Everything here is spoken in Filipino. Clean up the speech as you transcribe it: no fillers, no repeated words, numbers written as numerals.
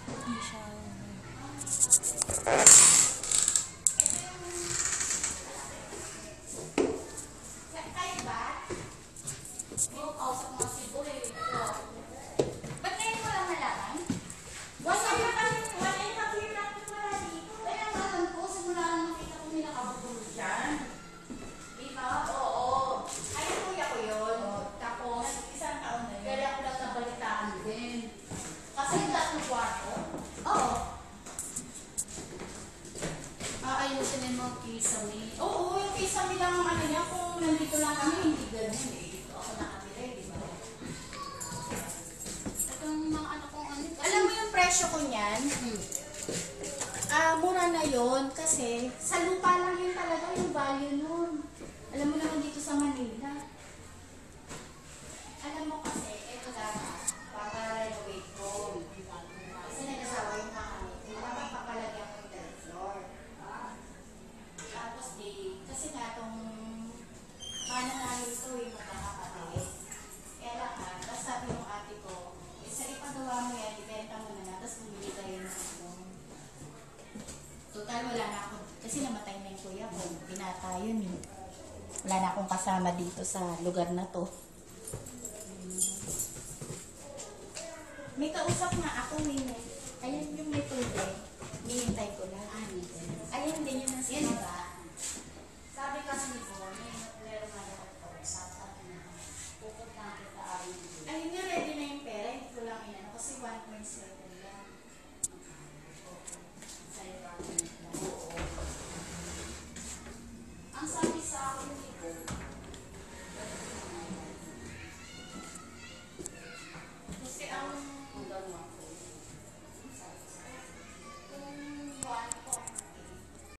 Hindi siya. Ba't ngayon mo lang nalaman? One and a half year lang ito wala dito. Kaya nga lang po, simula na nakita ko may nakabubulog dyan. Diba? Oo. Ay, kuya ko yun. Tapos, isang taon na yun. Kaya ako lang nabalitaan din. Kasi yung tatlong kwarto. Oo. Ayusin din mo kisame. Oo, yung kisame lang ang ano niya. Kung nandito lang kami, hindi ganun eh. Dito ako nakatira, di ba? Itong mga ano kong ano. Alam mo yung presyo ko niyan? Mura na yon kasi sa lupa lang yun talaga yung value nun. Alam mo naman dito sa Manila. Alam mo kasi, ito dapat, paparenovate ko. Kasi nag-asawa yung kakami. Dapat papalagyan ko yung third floor. Tapos kasi nga itong mananahin ito yung magkakapatid. Kaya lang tapos sabi yung ate ko, sa ipagawa mo yan, ibenta mo na tapos bumili kayo ng ako. Total, wala na ako, kasi namatay na yung kuya ko, binata yun eh. Wala na akong kasama dito sa lugar na to. May kausap nga ako eh.